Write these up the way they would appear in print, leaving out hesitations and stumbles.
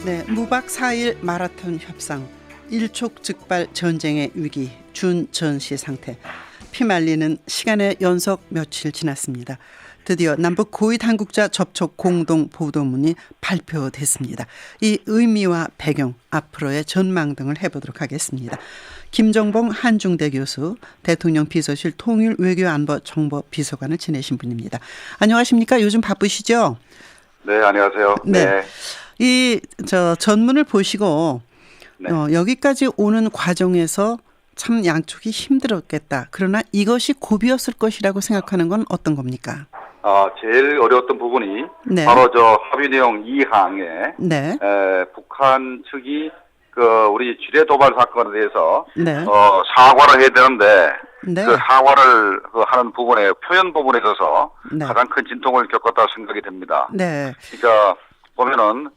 네, 무박 4일 마라톤 협상, 일촉즉발 전쟁의 위기, 준전시 상태, 피말리는 시간의 연속 며칠 지났습니다. 드디어 남북 고위 당국자 접촉 공동 보도문이 발표됐습니다. 이 의미와 배경, 앞으로의 전망 등을 해보도록 하겠습니다. 김정봉 한중대 교수, 대통령 비서실 통일외교안보정보 비서관을 지내신 분입니다. 안녕하십니까? 요즘 바쁘시죠? 네, 안녕하세요. 네. 전문을 보시고 네. 여기까지 오는 과정에서 참 양쪽이 힘들었겠다. 그러나 이것이 고비였을 것이라고 생각하는 건 어떤 겁니까? 제일 어려웠던 부분이 네. 바로 합의 내용 2항에 네. 북한 측이 우리 지뢰 도발 사건에 대해서 네. 사과를 해야 되는데 네. 그 사과를 하는 부분에 표현 부분에 있어서 네. 가장 큰 진통을 겪었다고 생각이 됩니다. 네. 그러니까 보면은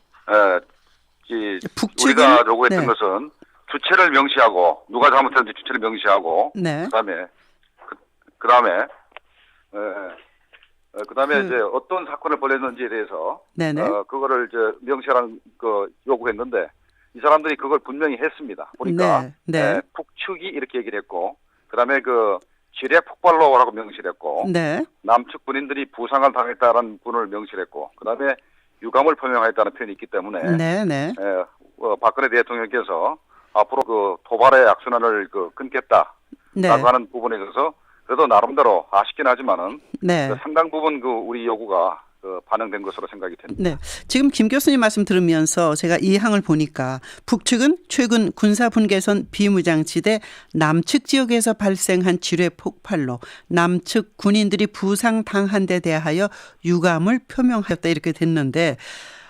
우리가 요구했던 네. 것은 주체를 명시하고 누가 잘못했는지 주체를 명시하고 네. 그다음에 이제 어떤 사건을 벌였는지에 대해서 네네. 그거를 이제 명시하라는 요구했는데 이 사람들이 그걸 분명히 했습니다. 보니까 네. 북측이 이렇게 얘기를 했고 그다음에 지뢰 폭발로라고 명시를 했고 네. 남측 군인들이 부상을 당했다는 분을 명시를 했고 그다음에 유감을 표명하였다는 표현이 있기 때문에 네. 박근혜 대통령께서 앞으로 도발의 악순환을 끊겠다라고 네. 하는 부분에 있어서 그래도 나름대로 아쉽긴 하지만은 네. 상당 부분 우리 요구가 반영된 것으로 생각이 됩니다. 네. 지금 김 교수님 말씀 들으면서 제가 이 항을 보니까 북측은 최근 군사 분계선 비무장지대 남측 지역에서 발생한 지뢰 폭발로 남측 군인들이 부상당한 데 대하여 유감을 표명하였다 이렇게 됐는데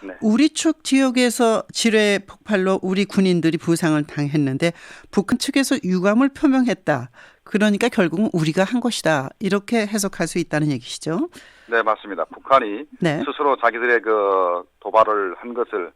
네. 우리 쪽 지역에서 지뢰 폭발로 우리 군인들이 부상을 당했는데 북한 측에서 유감을 표명했다. 그러니까 결국은 우리가 한 것이다. 이렇게 해석할 수 있다는 얘기시죠? 네, 맞습니다. 북한이 네. 스스로 자기들의 도발을 한 것을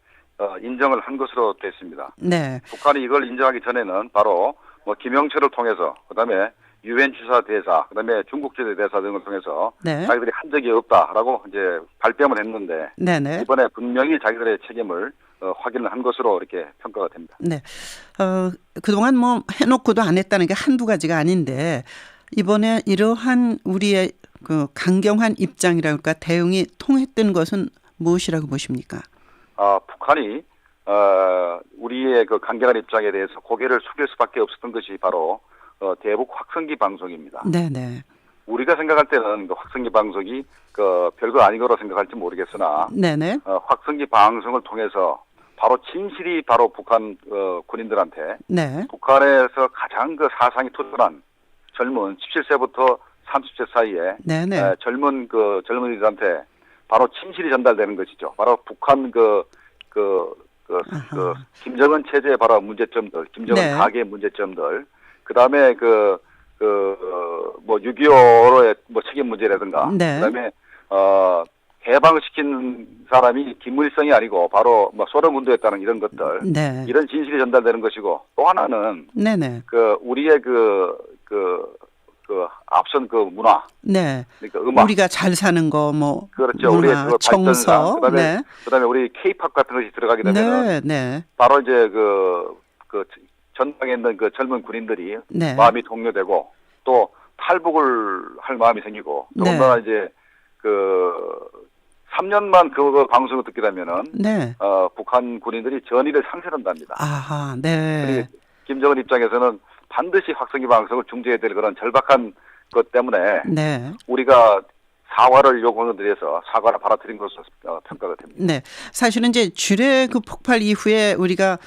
인정을 한 것으로 됐습니다. 네. 북한이 이걸 인정하기 전에는 바로 김영철을 통해서 그다음에 유엔 주사 대사, 그다음에 중국 제대 대사 등을 통해서 네. 자기들이 한 적이 없다라고 이제 발뺌을 했는데 네네. 이번에 분명히 자기들의 책임을 확인을 한 것으로 이렇게 평가가 됩니다. 네. 그동안 해놓고도 안 했다는 게 한두 가지가 아닌데 이번에 이러한 우리의 강경한 입장이라고 할까 대응이 통했던 것은 무엇이라고 보십니까? 북한이 우리의 강경한 입장에 대해서 고개를 숙일 수밖에 없었던 것이 바로 대북 확성기 방송입니다. 네네. 우리가 생각할 때는 확성기 방송이 별거 아닌 거로 생각할지 모르겠으나 네네. 확성기 방송을 통해서 바로 진실이 바로 북한 군인들한테 네. 북한에서 가장 사상이 투철한 젊은 17세부터 30세 사이에 네네. 젊은이들한테 바로 진실이 전달되는 것이죠. 바로 북한 김정은 체제의 바로 문제점들, 김정은 네. 가계의 문제점들, 그 다음에 6.25로의 책임 문제라든가, 네. 그 다음에 해방시킨 사람이 김일성이 아니고 바로 소련 군도였다는 이런 것들, 네. 이런 진실이 전달되는 것이고 또 하나는 네네. 우리의 앞선 문화, 네. 그러니까 음악, 우리가 잘 사는 거 그렇죠. 문화, 우리의 청서, 발전상, 그다음에 우리 K-팝 같은 것이 들어가게 되면은 네. 바로 이제 전방에 있는 젊은 군인들이 네. 마음이 동요되고 또 탈북을 할 마음이 생기고 또 네. 얼마나 이제 3년만 그 방송을 듣게 되면은 네. 북한 군인들이 전의를 상실한답니다. 아하, 네. 그리고 김정은 입장에서는 반드시 확성기 방송을 중지해야 될 그런 절박한 것 때문에 네. 우리가 사과를 요구하는 데 대해서 사과를 받아들인 것으로 평가가 됩니다. 네. 사실은 이제 지뢰 폭발 이후에 우리가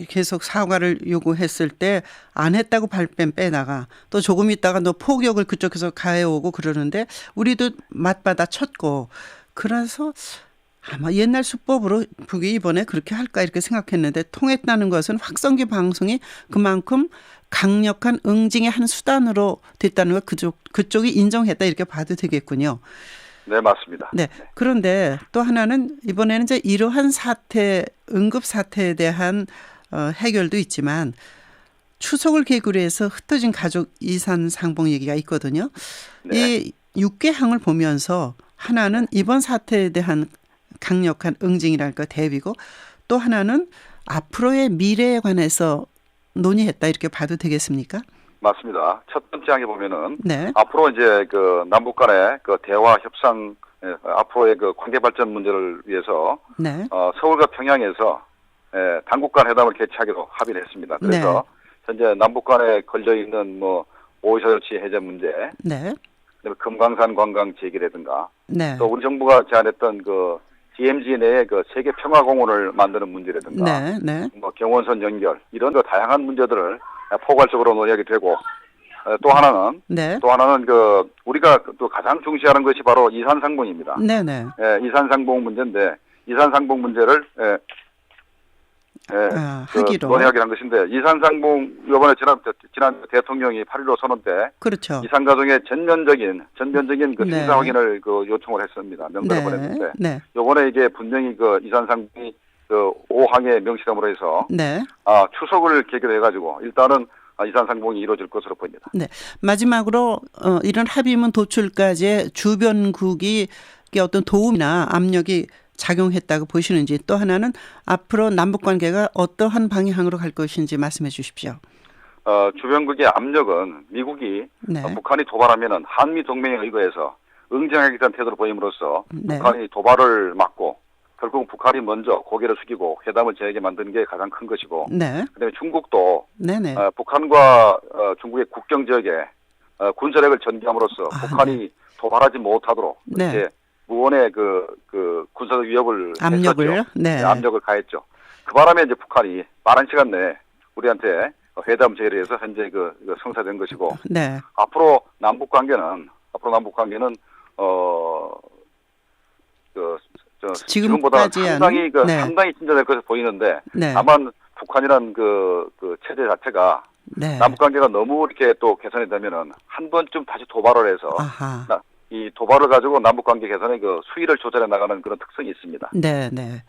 계속 사과를 요구했을 때 안 했다고 발뺌 빼다가 또 조금 있다가 너 포격을 그쪽에서 가해오고 그러는데 우리도 맞받아 쳤고 그래서 아마 옛날 수법으로 북이 이번에 그렇게 할까 이렇게 생각했는데 통했다는 것은 확성기 방송이 그만큼 강력한 응징의 한 수단으로 됐다는 걸 그쪽이 인정했다 이렇게 봐도 되겠군요. 네, 맞습니다. 네. 그런데 또 하나는 이번에는 이제 이러한 사태, 응급 사태에 대한 해결도 있지만 추석을 계기로 해서 흩어진 가족 이산 상봉 얘기가 있거든요. 네. 이 6개항을 보면서 하나는 이번 사태에 대한 강력한 응징이랄까 대비고 또 하나는 앞으로의 미래에 관해서 논의했다 이렇게 봐도 되겠습니까? 맞습니다. 첫 번째 항에 보면은 네. 앞으로 이제 그 남북 간의 그 대화 협상 앞으로의 그 관계 발전 문제를 위해서 네. 서울과 평양에서 당국 간 회담을 개최하기로 합의를 했습니다. 그래서 현재 남북 간에 걸려 있는 뭐 오이사조치 해제 문제, 네. 그다음에 금강산 관광 재개라든가 네. 또 우리 정부가 제안했던 그 DMZ 내에 그 세계 평화공원을 만드는 문제라든가 네. 네. 뭐 경원선 연결 이런 그 다양한 문제들을 포괄적으로 논의하게 되고 또 하나는 그 우리가 또 가장 중시하는 것이 바로 이산상봉입니다. 네. 네. 이산상봉 문제인데 이산상봉 문제를 하기로 논의하기로 한 것인데 이산상봉 이번에 지난 대통령이 8.15 선언 때 그렇죠. 이산 과정의 전면적인 그 네. 심사 확인을 그 요청을 했습니다. 명단을 보냈는데 네. 이번에 이게 분명히 그 이산상봉이 그 5항에 명시됨으로 해서 네. 추석을 계기로 해가지고 일단은 이산상봉이 이루어질 것으로 보입니다. 네. 마지막으로 이런 합의문 도출까지의 주변국이 어떤 도움이나 압력이 작용했다고 보시는지 또 하나는 앞으로 남북관계가 어떠한 방향으로 갈 것인지 말씀해 주십시오. 주변국의 압력은 미국이 네. 북한이 도발하면은 한미 동맹에 의거해서 응징하겠다는 태도를 보임으로써 네. 북한이 도발을 막고 결국 북한이 먼저 고개를 숙이고 회담을 재하게 만드는 게 가장 큰 것이고 네. 그다음에 중국도 네네. 북한과 중국의 국경 지역에 군사력을 전개함으로써 북한이 도발하지 못하도록 네. 이렇게 무언의 그 군사적 위협을 압력을 했었죠. 네. 압력을 가했죠. 그 바람에 이제 북한이 빠른 시간 내에 우리한테 회담 제의를 해서 현재 그 성사된 것이고 네. 앞으로 남북 관계는 지금보다 상당히 상당히 진전될 것으로 보이는데 네. 다만 북한이란 그 체제 자체가 네. 남북 관계가 너무 이렇게 또 개선이 되면은 한 번쯤 다시 도발을 해서 이 도발을 가지고 남북 관계 개선의 그 수위를 조절해 나가는 그런 특성이 있습니다. 네, 네.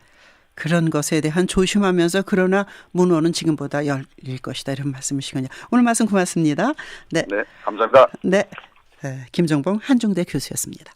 그런 것에 대한 조심하면서 그러나 문호는 지금보다 열릴 것이다 이런 말씀이시군요. 오늘 말씀 고맙습니다. 네. 네, 감사합니다. 네. 김정봉 한중대 교수였습니다.